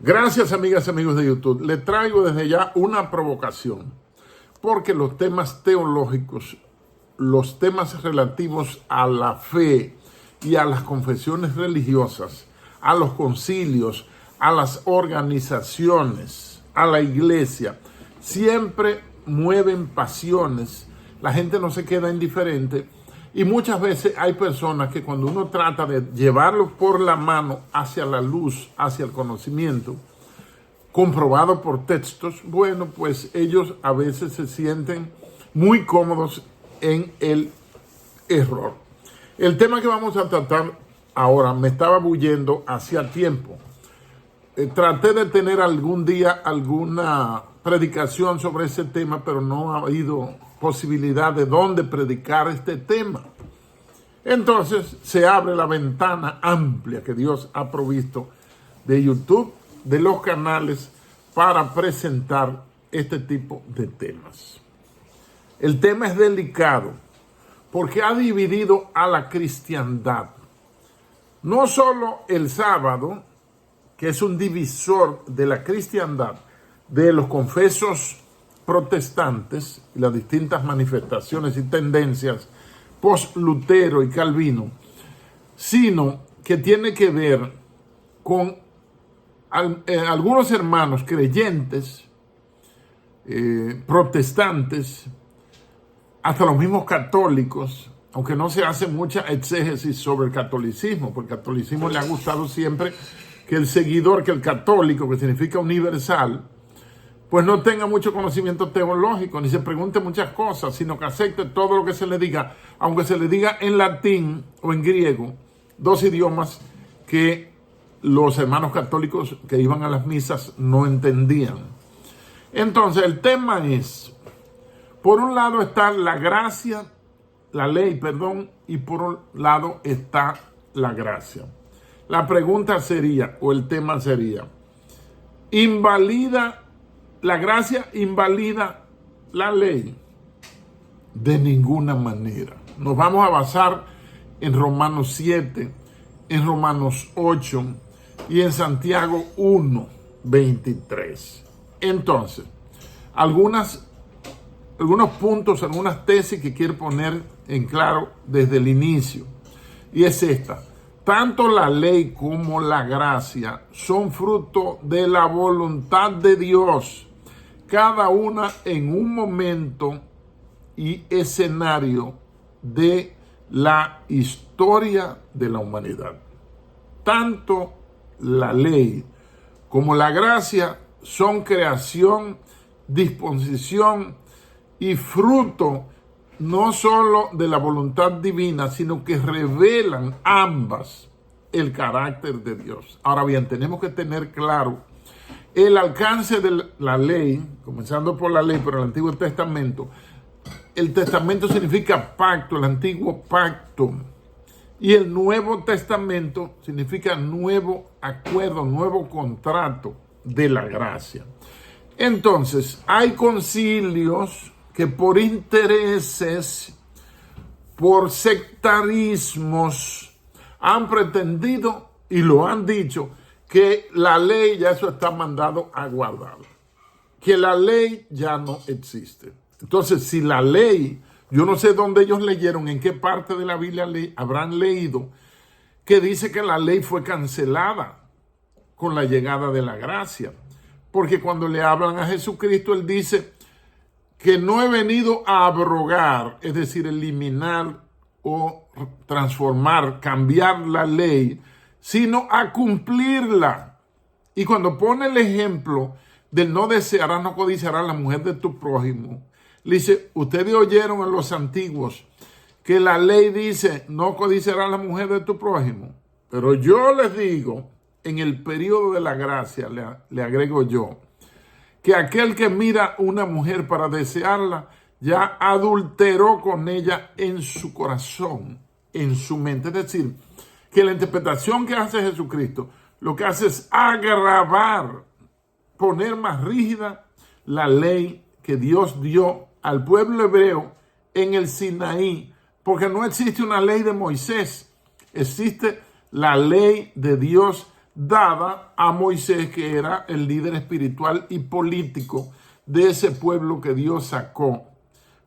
Gracias, amigas y amigos de YouTube. Les traigo desde ya una provocación, porque los temas teológicos, los temas relativos a la fe y a las confesiones religiosas, a los concilios, a las organizaciones, a la iglesia, siempre mueven pasiones. La gente no se queda indiferente y muchas veces hay personas que cuando uno trata de llevarlos por la mano hacia la luz, hacia el conocimiento, comprobado por textos, bueno, pues ellos a veces se sienten muy cómodos en el error. El tema que vamos a tratar ahora me estaba bulliendo hacía tiempo. Traté de tener algún día alguna predicación sobre ese tema, pero no ha habido posibilidad de dónde predicar este tema. Entonces se abre la ventana amplia que Dios ha provisto de YouTube, de los canales, para presentar este tipo de temas. El tema es delicado porque ha dividido a la cristiandad. No solo el sábado, que es un divisor de la cristiandad, de los confesos protestantes y las distintas manifestaciones y tendencias post-Lutero y Calvino, sino que tiene que ver con algunos hermanos creyentes, protestantes, hasta los mismos católicos, aunque no se hace mucha exégesis sobre el catolicismo, porque el catolicismo le ha gustado siempre que el seguidor, que el católico, que significa universal, pues no tenga mucho conocimiento teológico, ni se pregunte muchas cosas, sino que acepte todo lo que se le diga, aunque se le diga en latín o en griego, dos idiomas que los hermanos católicos que iban a las misas no entendían. Entonces, el tema es, por un lado está la gracia, la ley, perdón, y por un lado está la gracia. La pregunta sería, o el tema sería, ¿la gracia invalida la ley? De ninguna manera. Nos vamos a basar en Romanos 7, en Romanos 8 y en Santiago 1, 23. Entonces, algunos puntos, algunas tesis que quiero poner en claro desde el inicio. Y es esta. Tanto la ley como la gracia son fruto de la voluntad de Dios, cada una en un momento y escenario de la historia de la humanidad. Tanto la ley como la gracia son creación, disposición y fruto no solo de la voluntad divina, sino que revelan ambas el carácter de Dios. Ahora bien, tenemos que tener claro el alcance de la ley, comenzando por la ley, por el Antiguo Testamento. El Testamento significa pacto, el Antiguo Pacto. Y el Nuevo Testamento significa nuevo acuerdo, nuevo contrato de la gracia. Entonces, hay concilios que por intereses, por sectarismos, han pretendido y lo han dicho que la ley ya eso está mandado a guardar, que la ley ya no existe. Entonces, si la ley, yo no sé dónde ellos leyeron, en qué parte de la Biblia habrán leído, que dice que la ley fue cancelada con la llegada de la gracia. Porque cuando le hablan a Jesucristo, él dice que no he venido a abrogar, es decir, eliminar o transformar, cambiar la ley, sino a cumplirla. Y cuando pone el ejemplo del no desearás, no codiciarás la mujer de tu prójimo, le dice, ustedes oyeron en los antiguos que la ley dice, no codiciarás la mujer de tu prójimo. Pero yo les digo, en el periodo de la gracia, le agrego yo, que aquel que mira una mujer para desearla, ya adulteró con ella en su corazón, en su mente. Es decir, que la interpretación que hace Jesucristo, lo que hace es agravar, poner más rígida la ley que Dios dio al pueblo hebreo en el Sinaí, porque no existe una ley de Moisés, existe la ley de Dios dada a Moisés, que era el líder espiritual y político de ese pueblo que Dios sacó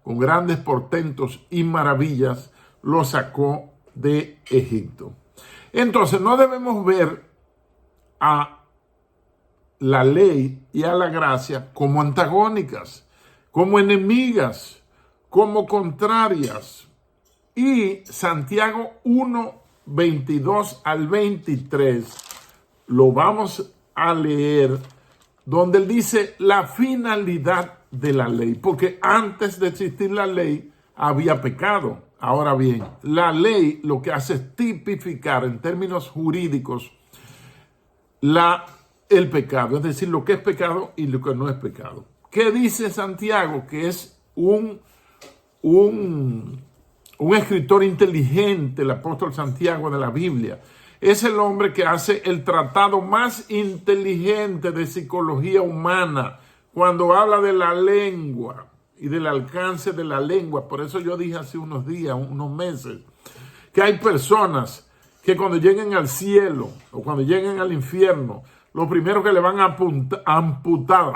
con grandes portentos y maravillas, lo sacó de Egipto. Entonces no debemos ver a la ley y a la gracia como antagónicas, como enemigas, como contrarias. Y Santiago 1, 22 al 23, lo vamos a leer, donde él dice la finalidad de la ley, porque antes de existir la ley había pecado. Ahora bien, la ley lo que hace es tipificar en términos jurídicos el pecado, es decir, lo que es pecado y lo que no es pecado. ¿Qué dice Santiago? Que es un escritor inteligente, el apóstol Santiago de la Biblia. Es el hombre que hace el tratado más inteligente de psicología humana cuando habla de la lengua y del alcance de la lengua. Por eso yo dije hace unos días, unos meses, que hay personas que cuando lleguen al cielo o cuando lleguen al infierno, lo primero que le van a amputar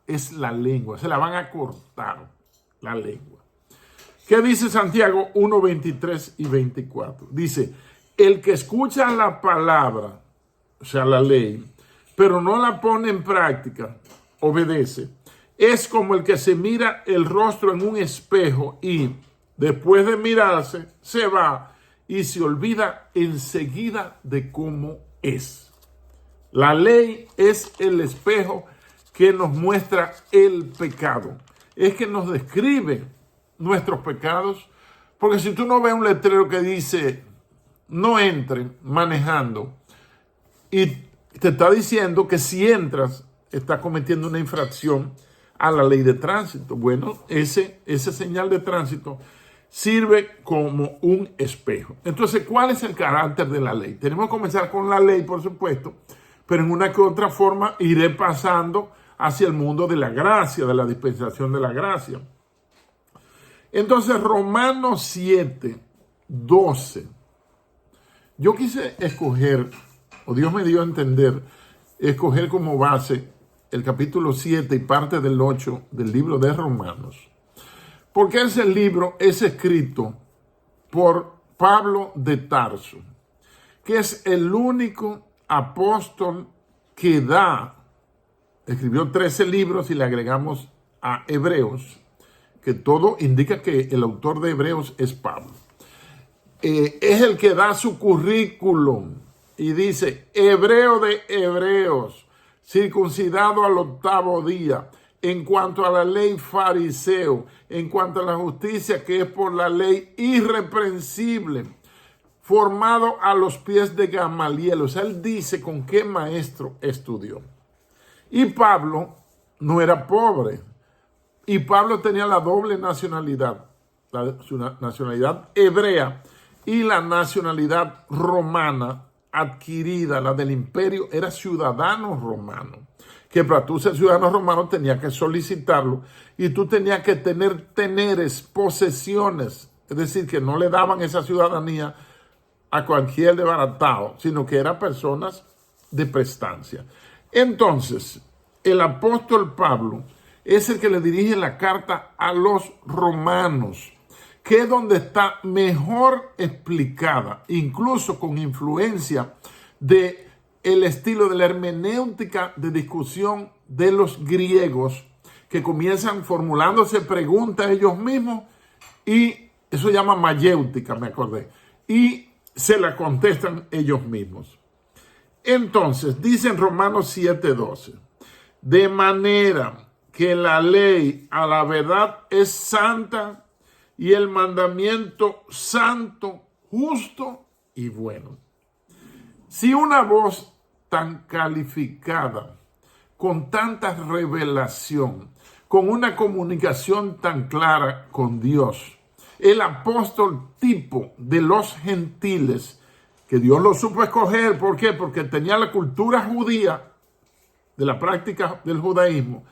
es la lengua, se la van a cortar la lengua. ¿Qué dice Santiago 1, 23 y 24? Dice, el que escucha la palabra, o sea, la ley, pero no la pone en práctica, obedece, es como el que se mira el rostro en un espejo y después de mirarse se va y se olvida enseguida de cómo es. La ley es el espejo que nos muestra el pecado. Es que nos describe nuestros pecados. Porque si tú no ves un letrero que dice no entren manejando y te está diciendo que si entras estás cometiendo una infracción a la ley de tránsito. Bueno, ese señal de tránsito sirve como un espejo. Entonces, ¿cuál es el carácter de la ley? Tenemos que comenzar con la ley, por supuesto, pero en una que otra forma iré pasando hacia el mundo de la gracia, de la dispensación de la gracia. Entonces, Romanos 7, 12. Yo quise escoger, o Dios me dio a entender, escoger como base el capítulo 7 y parte del 8 del libro de Romanos. Porque ese libro es escrito por Pablo de Tarso, que es el único apóstol que escribió 13 libros y le agregamos a Hebreos, que todo indica que el autor de Hebreos es Pablo. Es el que da su currículum y dice, hebreo de hebreos, circuncidado al 8º día, en cuanto a la ley fariseo, en cuanto a la justicia que es por la ley irreprensible, formado a los pies de Gamaliel. O sea, él dice con qué maestro estudió. Y Pablo no era pobre. Y Pablo tenía la doble nacionalidad, su nacionalidad hebrea y la nacionalidad romana adquirida, la del imperio, era ciudadano romano. Que para tú ser ciudadano romano tenías que solicitarlo y tú tenías que tener teneres, posesiones. Es decir, que no le daban esa ciudadanía a cualquier desbaratado, sino que eran personas de prestancia. Entonces, el apóstol Pablo es el que le dirige la carta a los romanos, que es donde está mejor explicada, incluso con influencia de el estilo de la hermenéutica de discusión de los griegos, que comienzan formulándose preguntas ellos mismos, y eso se llama mayéutica, me acordé, y se la contestan ellos mismos. Entonces, dice en Romanos 7:12, de manera que la ley a la verdad es santa y el mandamiento santo, justo y bueno. Si una voz tan calificada, con tanta revelación, con una comunicación tan clara con Dios, el apóstol tipo de los gentiles, que Dios lo supo escoger, ¿por qué? Porque tenía la cultura judía, de la práctica del judaísmo,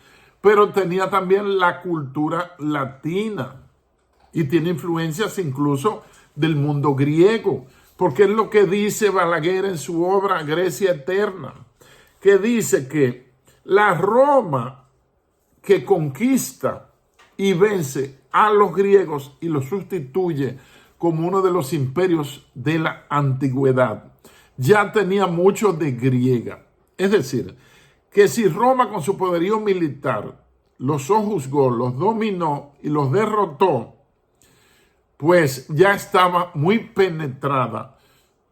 pero tenía también la cultura latina y tiene influencias incluso del mundo griego, porque es lo que dice Balaguer en su obra Grecia Eterna, que dice que la Roma que conquista y vence a los griegos y los sustituye como uno de los imperios de la antigüedad, ya tenía mucho de griega. Es decir, que si Roma con su poderío militar los sojuzgó, los dominó y los derrotó, pues ya estaba muy penetrada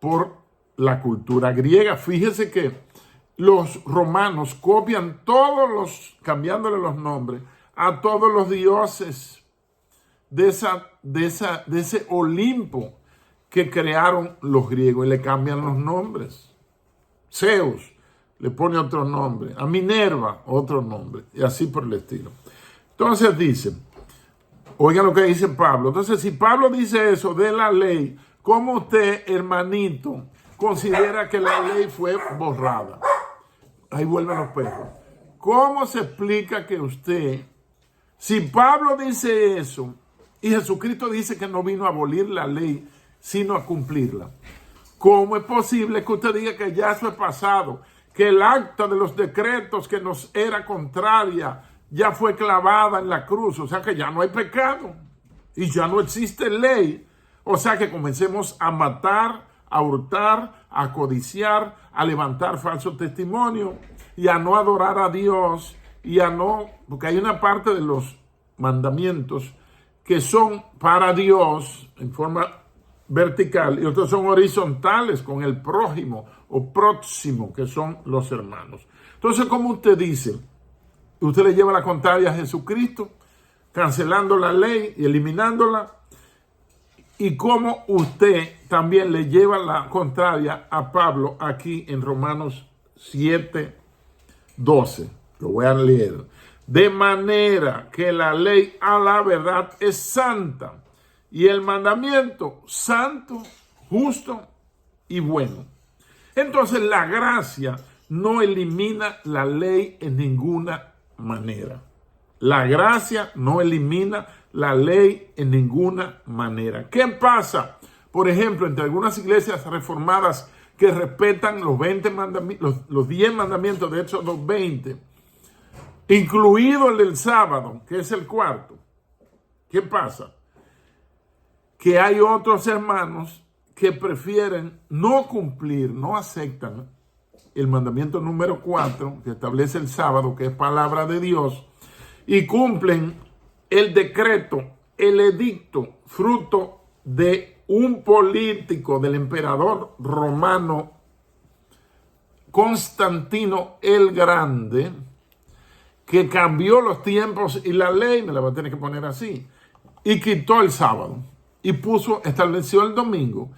por la cultura griega. Fíjese que los romanos copian cambiándole los nombres a todos los dioses de ese Olimpo que crearon los griegos y le cambian los nombres. Zeus le pone otro nombre, a Minerva otro nombre, y así por el estilo. Entonces dice, oigan lo que dice Pablo. Entonces, si Pablo dice eso de la ley, ¿cómo usted, hermanito, considera que la ley fue borrada? Ahí vuelven los perros. ¿Cómo se explica que usted, si Pablo dice eso, y Jesucristo dice que no vino a abolir la ley, sino a cumplirla? ¿Cómo es posible que usted diga que ya eso es pasado? Que el acta de los decretos que nos era contraria ya fue clavada en la cruz, o sea que ya no hay pecado y ya no existe ley. O sea que comencemos a matar, a hurtar, a codiciar, a levantar falso testimonio y a no adorar a Dios y a no, porque hay una parte de los mandamientos que son para Dios en forma vertical y otros son horizontales con el prójimo o próximo, que son los hermanos. Entonces, como usted dice, usted le lleva la contraria a Jesucristo, cancelando la ley y eliminándola, y como usted también le lleva la contraria a Pablo aquí en Romanos 7:12. Lo voy a leer. De manera que la ley a la verdad es santa y el mandamiento santo, justo y bueno. Entonces la gracia no elimina la ley en ninguna manera. La gracia no elimina la ley en ninguna manera. ¿Qué pasa? Por ejemplo, entre algunas iglesias reformadas que respetan los 20 mandamientos, los 10 mandamientos de Éxodo 20, incluido el del sábado, que es el cuarto. ¿Qué pasa? Que hay otros hermanos que prefieren no cumplir, no aceptan el mandamiento número 4, que establece el sábado, que es palabra de Dios, y cumplen el decreto, el edicto, fruto de un político del emperador romano Constantino el Grande, que cambió los tiempos y la ley, me la voy a tener que poner así, y quitó el sábado y estableció el domingo.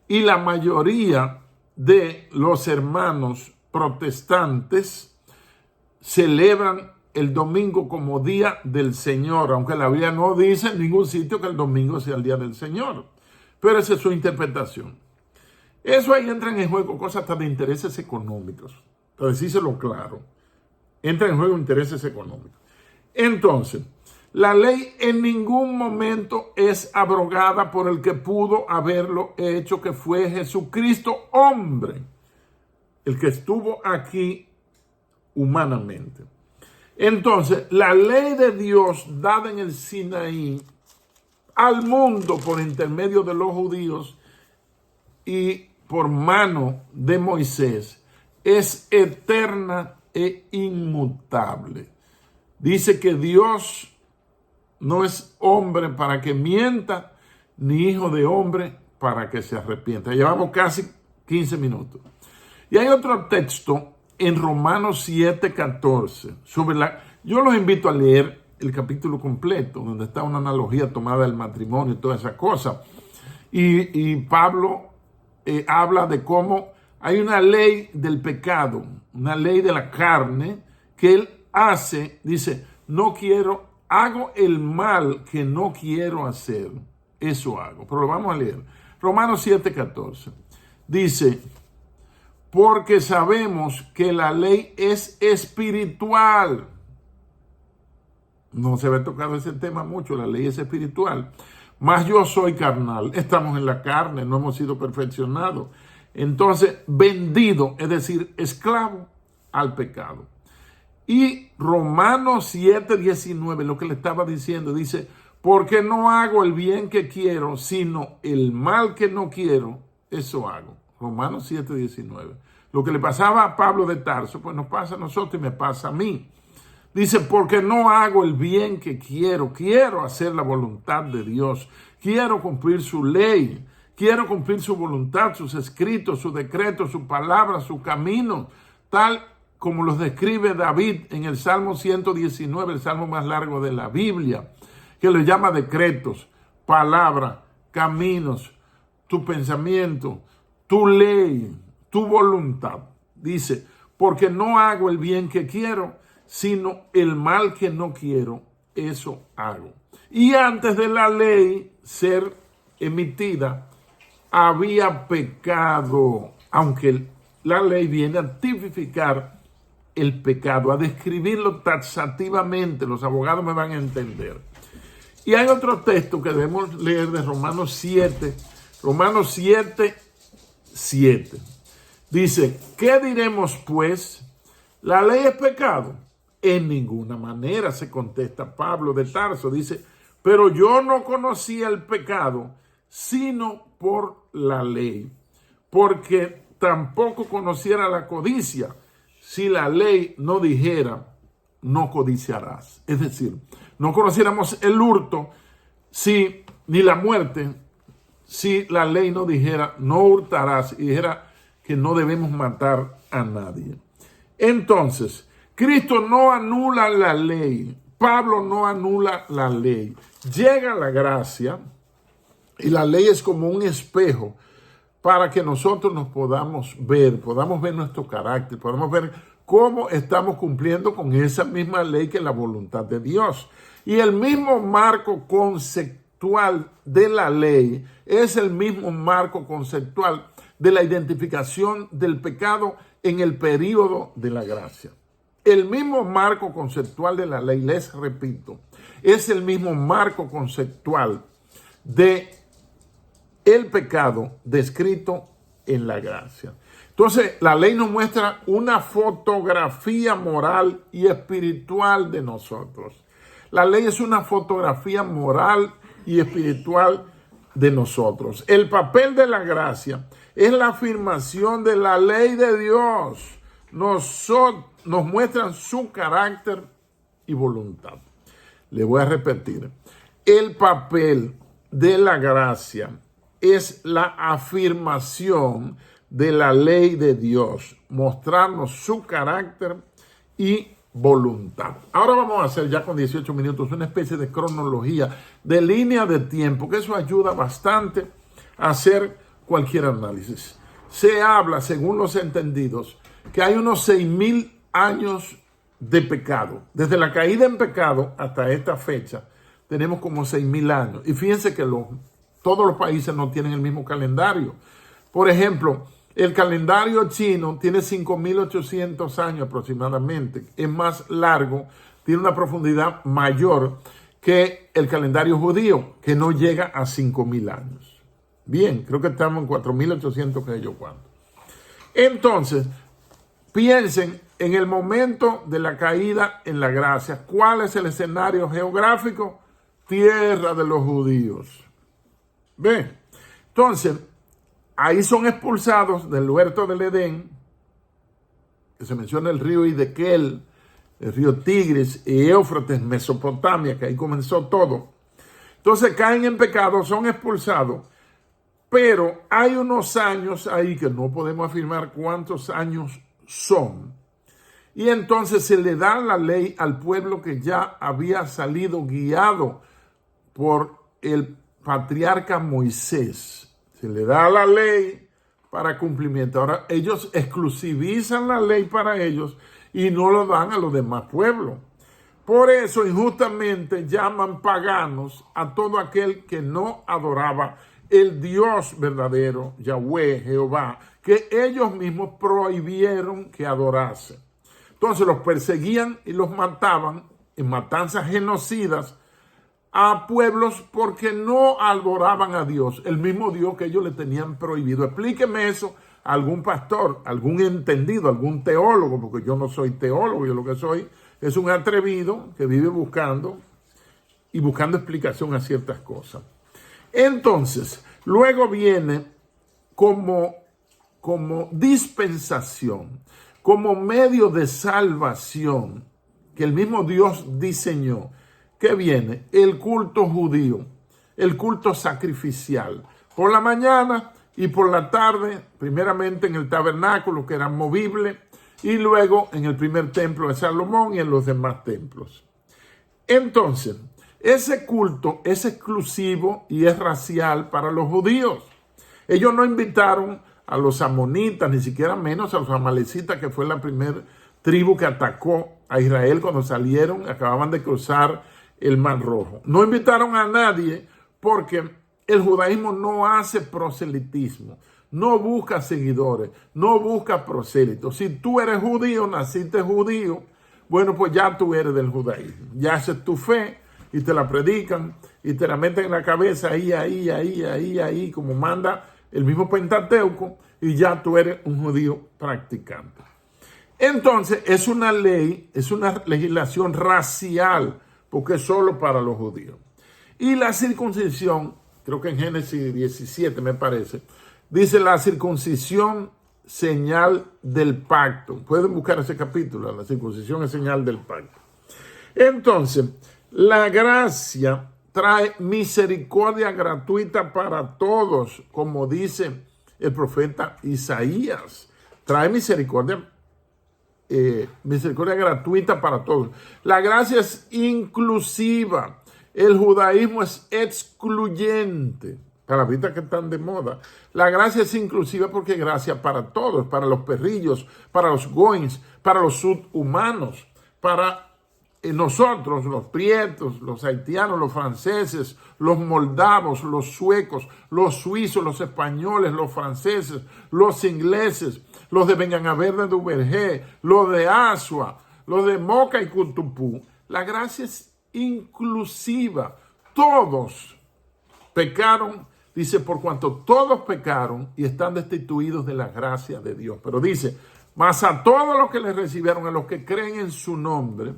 Y la mayoría de los hermanos protestantes celebran el domingo como día del Señor, aunque la Biblia no dice en ningún sitio que el domingo sea el día del Señor. Pero esa es su interpretación. Eso ahí entran en juego cosas hasta de intereses económicos. Para decírselo claro. Entra en juego intereses económicos. Entonces, la ley en ningún momento es abrogada por el que pudo haberlo hecho, que fue Jesucristo, hombre, el que estuvo aquí humanamente. Entonces, la ley de Dios dada en el Sinaí al mundo por intermedio de los judíos y por mano de Moisés es eterna e inmutable. Dice que Dios no es hombre para que mienta, ni hijo de hombre para que se arrepienta. Llevamos casi 15 minutos. Y hay otro texto en Romanos 7:14. Yo los invito a leer el capítulo completo, donde está una analogía tomada del matrimonio y todas esas cosas. Y Pablo habla de cómo hay una ley del pecado, una ley de la carne, que él hace, dice, hago el mal que no quiero hacer, eso hago. Pero lo vamos a leer. Romanos 7:14. Dice, porque sabemos que la ley es espiritual. No se había tocado ese tema mucho, la ley es espiritual. Mas yo soy carnal. Estamos en la carne, no hemos sido perfeccionados. Entonces, vendido, es decir, esclavo al pecado. Y Romanos 7:19, lo que le estaba diciendo, dice, porque no hago el bien que quiero, sino el mal que no quiero, eso hago. Romanos 7:19. Lo que le pasaba a Pablo de Tarso, pues nos pasa a nosotros y me pasa a mí. Dice, porque no hago el bien que quiero, quiero hacer la voluntad de Dios, quiero cumplir su ley, quiero cumplir su voluntad, sus escritos, sus decretos, su palabra, su camino, tal como los describe David en el Salmo 119, el salmo más largo de la Biblia, que le llama decretos, palabra, caminos, tu pensamiento, tu ley, tu voluntad. Dice, porque no hago el bien que quiero, sino el mal que no quiero, eso hago. Y antes de la ley ser emitida, había pecado, aunque la ley viene a tipificar el pecado, a describirlo taxativamente. Los abogados me van a entender. Y hay otro texto que debemos leer de Romanos 7, Romanos 7:7. Dice, ¿qué diremos pues? ¿La ley es pecado? En ninguna manera, se contesta Pablo de Tarso. Dice, pero yo no conocía el pecado, sino por la ley, porque tampoco conociera la codicia, si la ley no dijera, no codiciarás. Es decir, no conociéramos el hurto, ni la muerte, si la ley no dijera, no hurtarás, y dijera que no debemos matar a nadie. Entonces, Cristo no anula la ley, Pablo no anula la ley. Llega la gracia y la ley es como un espejo para que nosotros nos podamos ver nuestro carácter, podamos ver cómo estamos cumpliendo con esa misma ley que es la voluntad de Dios. Y el mismo marco conceptual de la ley es el mismo marco conceptual de la identificación del pecado en el período de la gracia. El mismo marco conceptual de la ley, les repito, es el mismo marco conceptual de el pecado descrito en la gracia. Entonces, la ley nos muestra una fotografía moral y espiritual de nosotros. La ley es una fotografía moral y espiritual de nosotros. El papel de la gracia es la afirmación de la ley de Dios. Nos muestran su carácter y voluntad. Le voy a repetir. El papel de la gracia es la afirmación de la ley de Dios, mostrarnos su carácter y voluntad. Ahora vamos a hacer ya con 18 minutos una especie de cronología, de línea de tiempo, que eso ayuda bastante a hacer cualquier análisis. Se habla, según los entendidos, que hay unos 6,000 años de pecado. Desde la caída en pecado hasta esta fecha, tenemos como 6,000 años. Y fíjense que todos los países no tienen el mismo calendario. Por ejemplo, el calendario chino tiene 5,800 años aproximadamente. Es más largo, tiene una profundidad mayor que el calendario judío, que no llega a 5,000 años. Bien, creo que estamos en 4,800 que yo cuento. Entonces, piensen en el momento de la caída en la gracia. ¿Cuál es el escenario geográfico? Tierra de los judíos. ¿Ve? Entonces, ahí son expulsados del huerto del Edén, que se menciona el río Hiddekel, el río Tigris y Éufrates, Mesopotamia, que ahí comenzó todo. Entonces caen en pecado, son expulsados, pero hay unos años ahí que no podemos afirmar cuántos años son. Y entonces se le da la ley al pueblo que ya había salido guiado por el patriarca Moisés. Se le da la ley para cumplimiento. Ahora ellos exclusivizan la ley para ellos y no lo dan a los demás pueblos. Por eso injustamente llaman paganos a todo aquel que no adoraba el Dios verdadero, Yahweh, Jehová, que ellos mismos prohibieron que adorasen. Entonces los perseguían y los mataban en matanzas genocidas a pueblos porque no adoraban a Dios, el mismo Dios que ellos le tenían prohibido. Explíqueme eso a algún pastor, algún entendido, algún teólogo, porque yo no soy teólogo, yo lo que soy es un atrevido que vive buscando explicación a ciertas cosas. Entonces, luego viene como dispensación, como medio de salvación que el mismo Dios diseñó, que viene el culto judío, el culto sacrificial, por la mañana y por la tarde, primeramente en el tabernáculo, que era movible, y luego en el primer templo de Salomón y en los demás templos. Entonces, ese culto es exclusivo y es racial para los judíos. Ellos no invitaron a los amonitas, ni siquiera menos a los amalecitas, que fue la primera tribu que atacó a Israel cuando salieron, acababan de cruzar el Mar Rojo. No invitaron a nadie porque el judaísmo no hace proselitismo, no busca seguidores, no busca prosélitos. Si tú eres judío, naciste judío, bueno, pues ya tú eres del judaísmo. Ya haces tu fe y te la predican y te la meten en la cabeza ahí, como manda el mismo Pentateuco, y ya tú eres un judío practicante. Entonces, es una ley, es una legislación racial, porque es solo para los judíos. Y la circuncisión, creo que en Génesis 17 me parece, dice la circuncisión señal del pacto. Pueden buscar ese capítulo, la circuncisión es señal del pacto. Entonces, la gracia trae misericordia gratuita para todos, como dice el profeta Isaías. Trae misericordia gratuita para todos. La gracia es inclusiva. El judaísmo es excluyente. Palabritas que están de moda. La gracia es inclusiva porque es gracia para todos, para los perrillos, para los goins, para los subhumanos, para nosotros, los prietos, los haitianos, los franceses, los moldavos, los suecos, los suizos, los españoles, los franceses, los ingleses, los de Beñanaver de Duvergé, los de Asua, los de Moca y Cutupú. La gracia es inclusiva. Todos pecaron, dice, por cuanto todos pecaron y están destituidos de la gracia de Dios. Pero dice, mas a todos los que les recibieron, a los que creen en su nombre,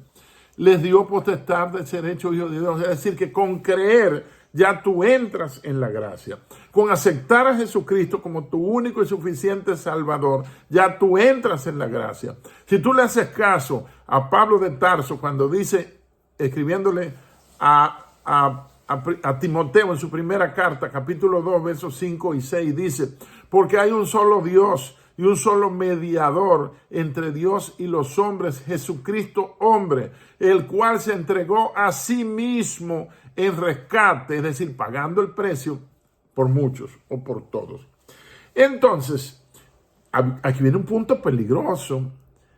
les dio potestad de ser hechos hijos de Dios. Es decir, que con creer ya tú entras en la gracia. Con aceptar a Jesucristo como tu único y suficiente Salvador, ya tú entras en la gracia. Si tú le haces caso a Pablo de Tarso cuando dice, escribiéndole a Timoteo en su primera carta, capítulo 2, versos 5 y 6, dice, porque hay un solo Dios y un solo mediador entre Dios y los hombres, Jesucristo hombre, el cual se entregó a sí mismo en rescate, es decir, pagando el precio por muchos o por todos. Entonces, aquí viene un punto peligroso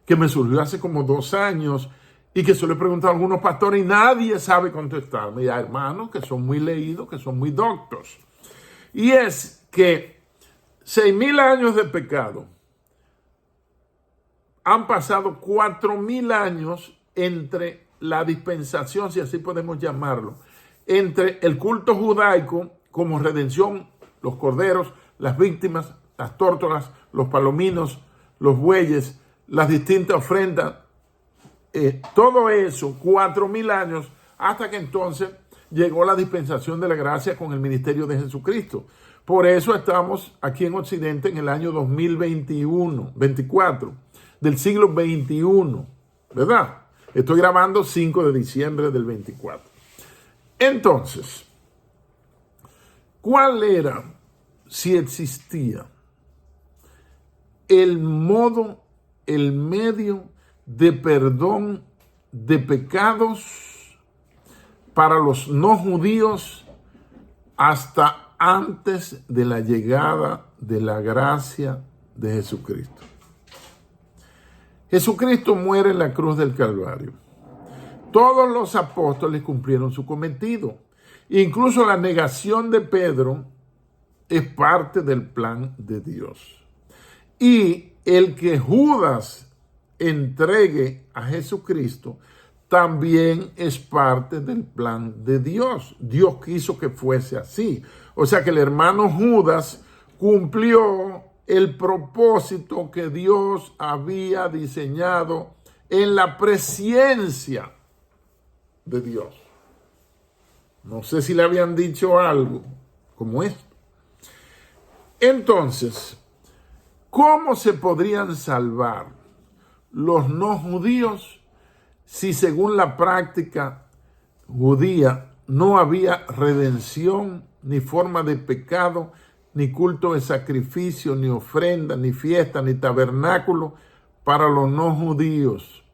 que me surgió hace como 2 años y que se lo he preguntado a algunos pastores y nadie sabe contestarme. Y hay hermanos que son muy leídos, que son muy doctos. Y es que 6,000 años de pecado han pasado 4,000 años entre la dispensación, si así podemos llamarlo, entre el culto judaico como redención, los corderos, las víctimas, las tórtolas, los palominos, los bueyes, las distintas ofrendas, todo eso, 4,000 años, hasta que entonces llegó la dispensación de la gracia con el ministerio de Jesucristo. Por eso estamos aquí en Occidente en el año 2024, del siglo XXI, ¿verdad? Estoy grabando 5 de diciembre del 24. Entonces, ¿cuál era, si existía, el modo, el medio de perdón de pecados para los no judíos hasta antes de la llegada de la gracia de Jesucristo? Jesucristo muere en la cruz del Calvario. Todos los apóstoles cumplieron su cometido. Incluso la negación de Pedro es parte del plan de Dios. Y el que Judas entregue a Jesucristo también es parte del plan de Dios. Dios quiso que fuese así. O sea que el hermano Judas cumplió el propósito que Dios había diseñado en la presciencia de Dios. No sé si le habían dicho algo como esto. Entonces, ¿cómo se podrían salvar los no judíos si según la práctica judía no había redención, ni forma de pecado, ni culto de sacrificio, ni ofrenda, ni fiesta, ni tabernáculo para los no judíos,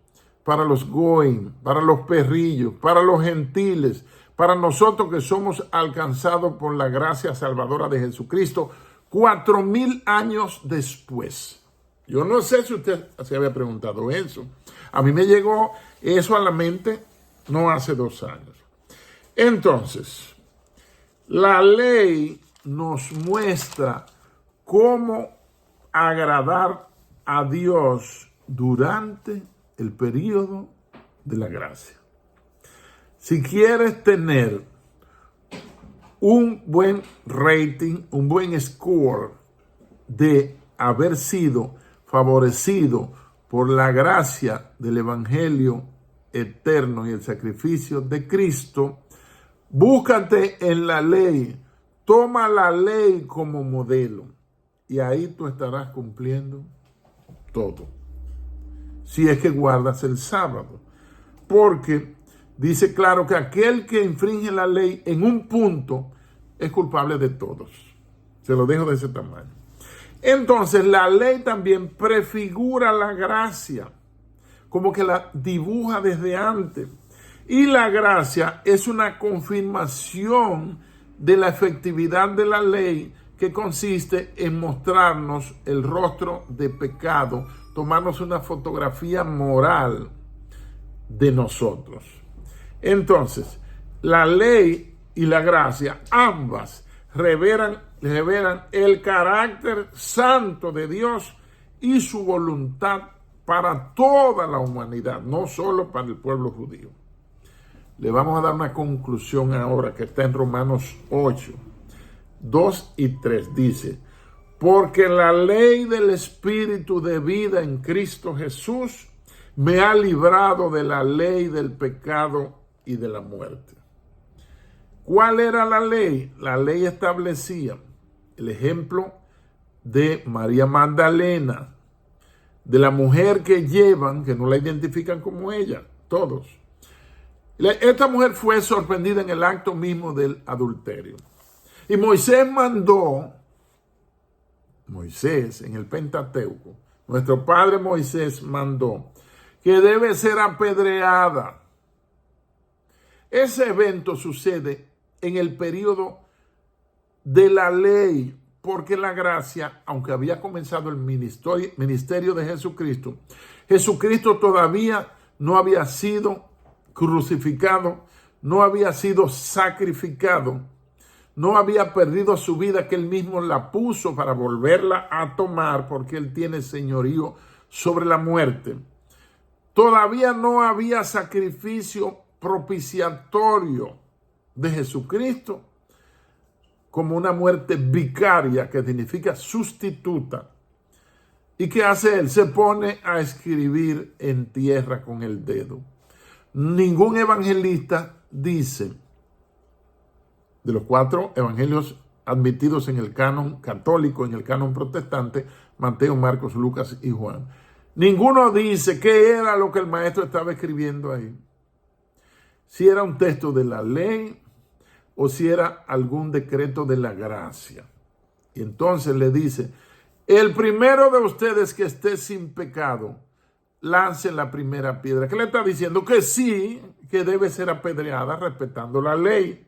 para los goim, para los perrillos, para los gentiles, para nosotros que somos alcanzados por la gracia salvadora de Jesucristo 4000 años después? Yo no sé si usted se había preguntado eso. A mí me llegó eso a la mente no hace 2 años. Entonces, la ley nos muestra cómo agradar a Dios durante el periodo de la gracia. Si quieres tener un buen rating, un buen score de haber sido favorecido por la gracia del Evangelio eterno y el sacrificio de Cristo, búscate en la ley, toma la ley como modelo y ahí tú estarás cumpliendo todo. Si es que guardas el sábado, porque dice claro que aquel que infringe la ley en un punto es culpable de todos. Se lo dejo de ese tamaño. Entonces la ley también prefigura la gracia, como que la dibuja desde antes. Y la gracia es una confirmación de la efectividad de la ley, que consiste en mostrarnos el rostro de pecado, tomarnos una fotografía moral de nosotros. Entonces, la ley y la gracia, ambas revelan el carácter santo de Dios y su voluntad para toda la humanidad, no solo para el pueblo judío. Le vamos a dar una conclusión ahora que está en Romanos 8, 2 y 3. Dice, porque la ley del Espíritu de vida en Cristo Jesús me ha librado de la ley del pecado y de la muerte. ¿Cuál era la ley? La ley establecía el ejemplo de María Magdalena, de la mujer que llevan, que no la identifican como ella, todos. Esta mujer fue sorprendida en el acto mismo del adulterio. Y Moisés en el Pentateuco, nuestro padre Moisés mandó que debe ser apedreada. Ese evento sucede en el periodo de la ley, porque la gracia, aunque había comenzado el ministerio de Jesucristo, Jesucristo todavía no había sido crucificado, no había sido sacrificado, no había perdido su vida, que él mismo la puso para volverla a tomar, porque él tiene señorío sobre la muerte. Todavía no había sacrificio propiciatorio de Jesucristo como una muerte vicaria, que significa sustituta. ¿Y qué hace él? Se pone a escribir en tierra con el dedo. Ningún evangelista dice, de los 4 evangelios admitidos en el canon católico, en el canon protestante, Mateo, Marcos, Lucas y Juan, ninguno dice qué era lo que el maestro estaba escribiendo ahí. Si era un texto de la ley o si era algún decreto de la gracia. Y entonces le dice, el primero de ustedes que esté sin pecado, lance la primera piedra. ¿Qué le está diciendo? Que sí, que debe ser apedreada respetando la ley.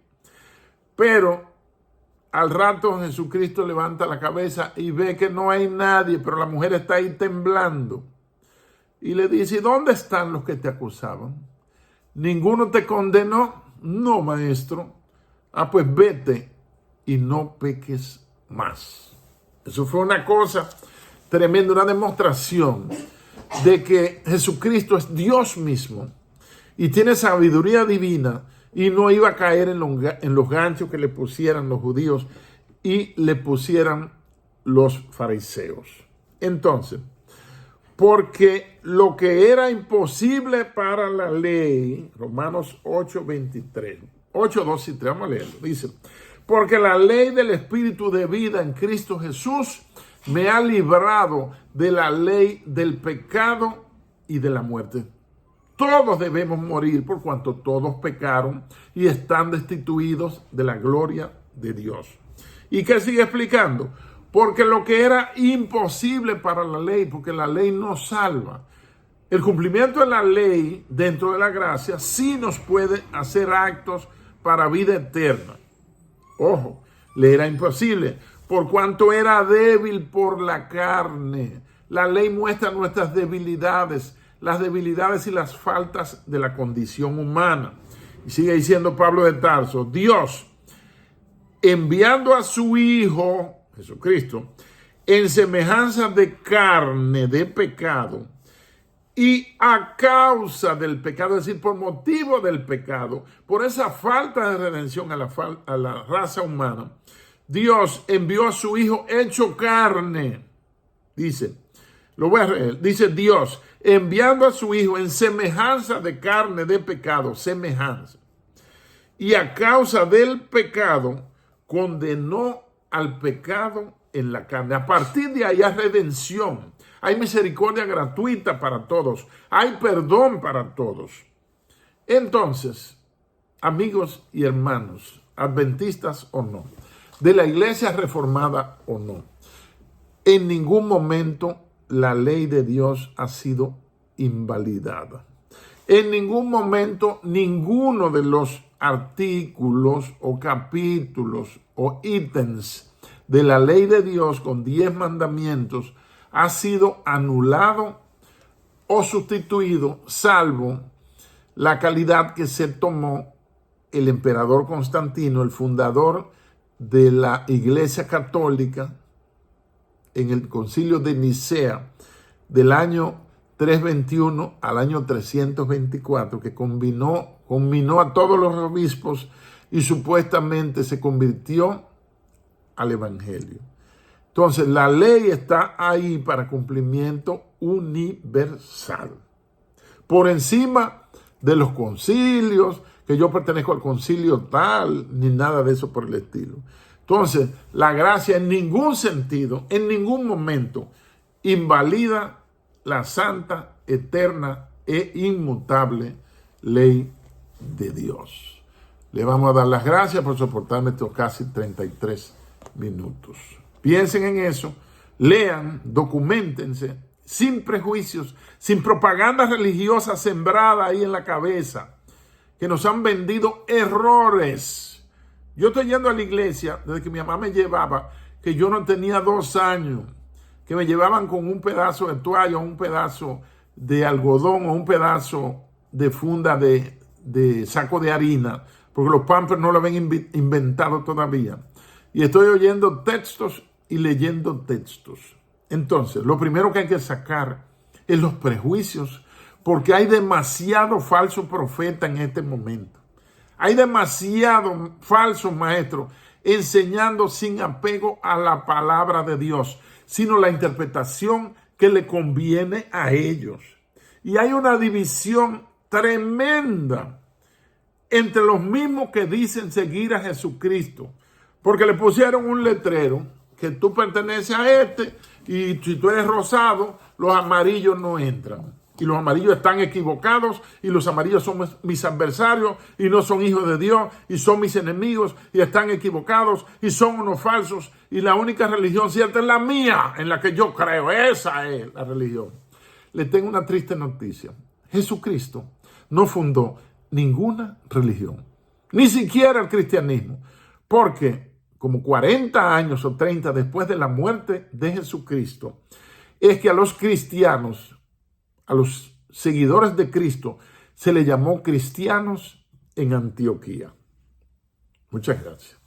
Pero al rato Jesucristo levanta la cabeza y ve que no hay nadie, pero la mujer está ahí temblando. Y le dice, ¿y dónde están los que te acusaban? ¿Ninguno te condenó? No, maestro. Ah, pues vete y no peques más. Eso fue una cosa tremenda, una demostración de que Jesucristo es Dios mismo y tiene sabiduría divina y no iba a caer en los ganchos que le pusieran los judíos y le pusieran los fariseos. Entonces, porque lo que era imposible para la ley, Romanos 8:23, 8, 2 y 3, vamos a leerlo, dice, porque la ley del Espíritu de vida en Cristo Jesús me ha librado de la ley del pecado y de la muerte. Todos debemos morir por cuanto todos pecaron y están destituidos de la gloria de Dios. ¿Y qué sigue explicando? Porque lo que era imposible para la ley, porque la ley no salva. El cumplimiento de la ley dentro de la gracia sí nos puede hacer actos para vida eterna. Ojo, le era imposible, por cuanto era débil por la carne. La ley muestra nuestras debilidades, las debilidades y las faltas de la condición humana. Y sigue diciendo Pablo de Tarso, Dios, enviando a su Hijo, Jesucristo, en semejanza de carne, de pecado, y a causa del pecado, es decir, por motivo del pecado, por esa falta de redención a la raza humana, Dios envió a su Hijo hecho carne. Dice, lo voy a leer, dice Dios, enviando a su Hijo en semejanza de carne, de pecado, semejanza. Y a causa del pecado, condenó al pecado en la carne. A partir de ahí hay redención, hay misericordia gratuita para todos, hay perdón para todos. Entonces, amigos y hermanos, adventistas o no, de la iglesia reformada o no, en ningún momento la ley de Dios ha sido invalidada. En ningún momento ninguno de los artículos o capítulos o ítems de la ley de Dios con 10 mandamientos ha sido anulado o sustituido, salvo la calidad que se tomó el emperador Constantino, el fundador de la Iglesia Católica, en el Concilio de Nicea del año 321 al año 324, que combinó a todos los obispos y supuestamente se convirtió al Evangelio. Entonces, la ley está ahí para cumplimiento universal. Por encima de los concilios, que yo pertenezco al concilio tal, ni nada de eso por el estilo. Entonces, la gracia en ningún sentido, en ningún momento, invalida la santa, eterna e inmutable ley de Dios. Le vamos a dar las gracias por soportarme estos casi 33 minutos. Piensen en eso, lean, documentense, sin prejuicios, sin propaganda religiosa sembrada ahí en la cabeza, que nos han vendido errores. Yo estoy yendo a la iglesia desde que mi mamá me llevaba, que yo no tenía 2 años, que me llevaban con un pedazo de toalla, un pedazo de algodón o un pedazo de funda de saco de harina, porque los Pampers no lo habían inventado todavía. Y estoy oyendo textos y leyendo textos. Entonces, lo primero que hay que sacar es los prejuicios, porque hay demasiado falso profeta en este momento. Hay demasiado falsos maestros enseñando sin apego a la palabra de Dios, sino la interpretación que le conviene a ellos. Y hay una división tremenda entre los mismos que dicen seguir a Jesucristo, porque le pusieron un letrero que tú perteneces a este, y si tú eres rosado, los amarillos no entran. Y los amarillos están equivocados, y los amarillos son mis adversarios, y no son hijos de Dios, y son mis enemigos, y están equivocados, y son unos falsos, y la única religión cierta es la mía, en la que yo creo. Esa es la religión. Le tengo una triste noticia. Jesucristo no fundó ninguna religión, ni siquiera el cristianismo, porque como 40 años o 30 después de la muerte de Jesucristo, es que a los cristianos, a los seguidores de Cristo, se le llamó cristianos en Antioquía. Muchas gracias.